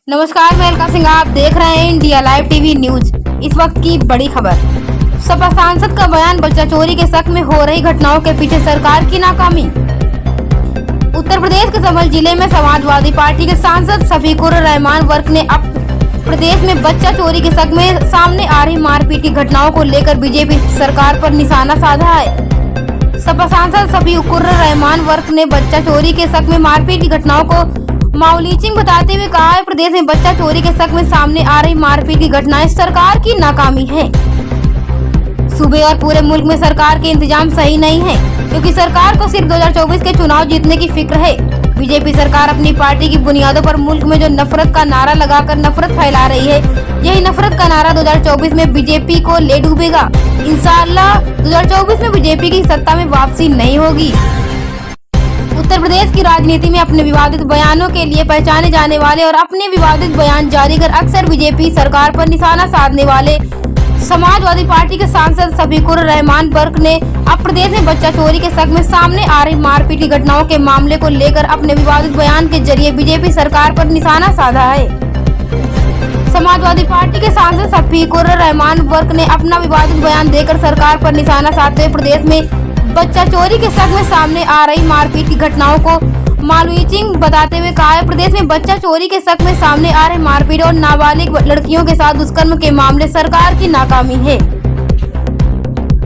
नमस्कार, मैं अलका सिंह। आप देख रहे हैं इंडिया लाइव टीवी न्यूज। इस वक्त की बड़ी खबर। सपा सांसद का बयान, बच्चा चोरी के शक में हो रही घटनाओं के पीछे सरकार की नाकामी। उत्तर प्रदेश के संभल जिले में समाजवादी पार्टी के सांसद शफीकुर रहमान वर्क ने अब प्रदेश में बच्चा चोरी के शक में सामने आ रही मारपीट की घटनाओं को लेकर बीजेपी सरकार पर निशाना साधा है। सपा सांसद शफीकुर रहमान वर्क ने बच्चा चोरी के शक में मारपीट की घटनाओं को माउलीचिंग बताते हुए कहा है, प्रदेश में बच्चा चोरी के शक में सामने आ रही मारपीट की घटनाएं सरकार की नाकामी है। सूबे और पूरे मुल्क में सरकार के इंतजाम सही नहीं है, क्योंकि सरकार को सिर्फ 2024 के चुनाव जीतने की फिक्र है। बीजेपी सरकार अपनी पार्टी की बुनियादों पर मुल्क में जो नफरत का नारा लगाकर नफरत फैला रही है, यही नफरत का नारा 2024 में बीजेपी को ले डूबेगा। इंशाअल्लाह 2024 में बीजेपी की सत्ता में वापसी नहीं होगी। उत्तर प्रदेश की राजनीति में अपने विवादित बयानों के लिए पहचाने जाने वाले और अपने विवादित बयान जारी कर अक्सर बीजेपी सरकार पर निशाना साधने वाले समाजवादी पार्टी के सांसद शफीकुर रहमान वर्क ने अब प्रदेश में बच्चा चोरी के शक में सामने आ रही मारपीट की घटनाओं के मामले को लेकर अपने विवादित बयान के जरिए बीजेपी सरकार पर निशाना साधा है। समाजवादी पार्टी के सांसद शफीकुर रहमान वर्क ने अपना विवादित बयान देकर सरकार पर निशाना साधते हुए प्रदेश में बच्चा चोरी के शक में सामने आ रही मारपीट की घटनाओं को मालवीचिंग बताते हुए कहा है, प्रदेश में बच्चा चोरी के शक में सामने आ रही मारपीट और नाबालिग लड़कियों के साथ दुष्कर्म के मामले सरकार की नाकामी है।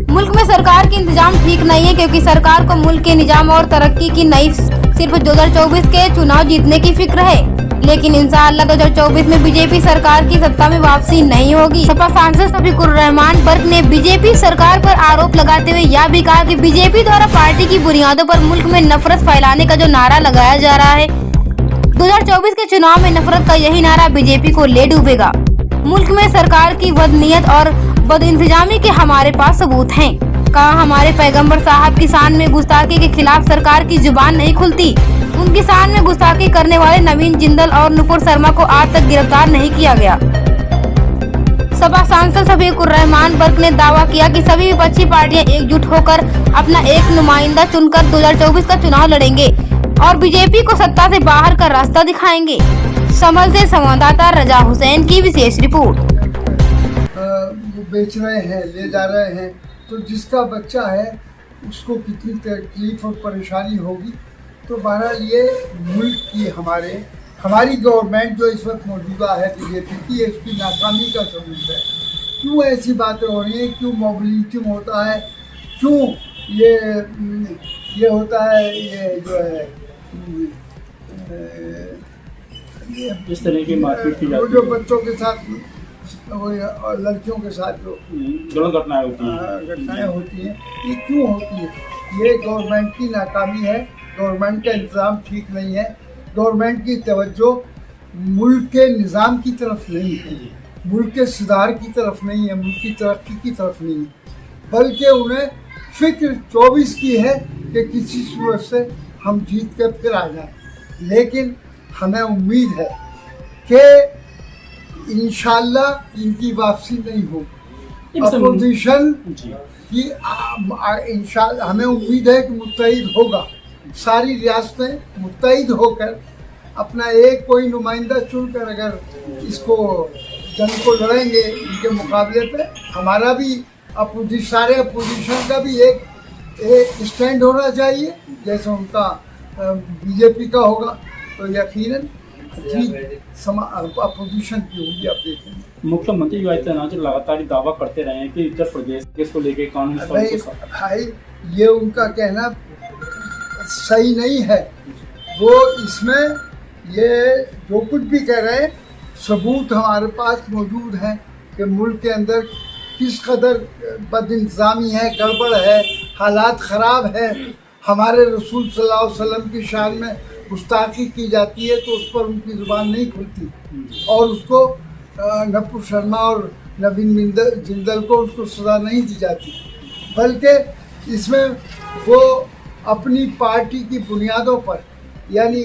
मुल्क में सरकार के इंतजाम ठीक नहीं है, क्योंकि सरकार को मुल्क के निजाम और तरक्की की नहीं सिर्फ 2024 के चुनाव जीतने की फिक्र है। लेकिन इंशाअल्लाह 2024 में बीजेपी सरकार की सत्ता में वापसी नहीं होगी। सपा सांसद शफीकुर रहमान वर्क ने बीजेपी सरकार पर आरोप लगाते हुए यह भी कहा कि बीजेपी द्वारा पार्टी की बुनियादों पर मुल्क में नफरत फैलाने का जो नारा लगाया जा रहा है, 2024 के चुनाव में नफरत का यही नारा बीजेपी को ले डूबेगा। मुल्क में सरकार की बदनीयत और बदइंतजामी के हमारे पास सबूत हैं। कहा, हमारे पैगंबर साहब की शान में गुस्ताखी के खिलाफ सरकार की जुबान नहीं खुलती। उनकी शान में गुस्ताखी करने वाले नवीन जिंदल और नुपुर शर्मा को आज तक गिरफ्तार नहीं किया गया। सपा सांसद शफीकुर रहमान वर्क ने दावा किया कि सभी विपक्षी पार्टियां एकजुट होकर अपना एक नुमाइंदा चुनकर 2024 का चुनाव लड़ेंगे और बीजेपी को सत्ता से बाहर का रास्ता दिखाएंगे। संभल से संवाददाता रजा हुसैन की विशेष रिपोर्ट। वो बेच रहे हैं, ले जा रहे हैं, तो जिसका बच्चा है उसको कितनी तकलीफ और परेशानी होगी। तो बहरहाल ये मुल्क की हमारी गवर्नमेंट जो इस वक्त मौजूदा है बीजेपी की, इसकी नाकामी का सबूत है। क्यों ऐसी बातें हो रही हैं, क्यों मोबिलिटी होता है, क्यों ये होता है, ये जो है इस तरह की मारपीट की जाती है, जो बच्चों के साथ और लड़कियों के साथ जो घटनाएं होती हैं, ये क्यों होती है? ये गवर्नमेंट की नाकामी है। गवर्नमेंट का इंतज़ाम ठीक नहीं है। गवर्नमेंट की तवज्जो मुल्क के निज़ाम की तरफ नहीं है, मुल्क के सुधार की तरफ नहीं है, मुल्क की तरक्की की तरफ नहीं है, बल्कि उन्हें फिक्र 24 की है कि किसी सूरत से हम जीत कर फिर आ जाएं। लेकिन हमें उम्मीद है कि इंशाअल्लाह इनकी वापसी नहीं होगी। अपोजिशन की इंशाअल्लाह हमें उम्मीद है कि मुत्तहिद होगा। सारी रियासतें मुत्तहिद होकर अपना एक कोई नुमाइंदा चुनकर अगर इसको जंग को लड़ेंगे इनके मुकाबले पे, हमारा भी सारे अपोजिशन का भी एक स्टैंड होना चाहिए, जैसे उनका बीजेपी का होगा। तो यकीनन अपोजिशन की होगी। आप देखेंगे मुख्यमंत्री योगी आदित्यनाथ लगातार दावा करते रहे हैं कि उत्तर प्रदेश को लेकर कानून भाई ये उनका कहना सही नहीं है। वो इसमें ये जो कुछ भी कह रहे हैं, सबूत हमारे पास मौजूद हैं कि मुल्क के अंदर किस कदर बदइंतज़ामी है, गड़बड़ है, हालात ख़राब है। हमारे रसूल सल्लल्लाहु अलैहि वसल्लम की शान में गुस्ताखी की जाती है तो उस पर उनकी ज़ुबान नहीं खुलती और उसको नुपुर शर्मा और नवीन जिंदल को उसको सज़ा नहीं दी जाती, बल्कि इसमें वो अपनी पार्टी की बुनियादों पर, यानी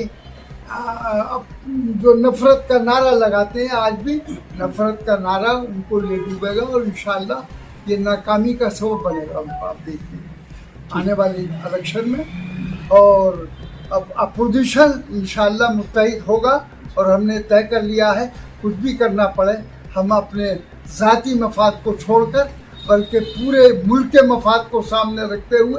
जो नफ़रत का नारा लगाते हैं, आज भी नफ़रत का नारा उनको ले डूबेगा और इंशाअल्लाह ये नाकामी का सबब बनेगा उनको। आप देखिए आने वाले इलेक्शन में, और अब अपोजिशन इंशाअल्लाह मुत्तहिद होगा और हमने तय कर लिया है कुछ भी करना पड़े हम अपने ज़ाती मफाद को छोड़कर बल्कि पूरे मुल्क के मफाद को सामने रखते हुए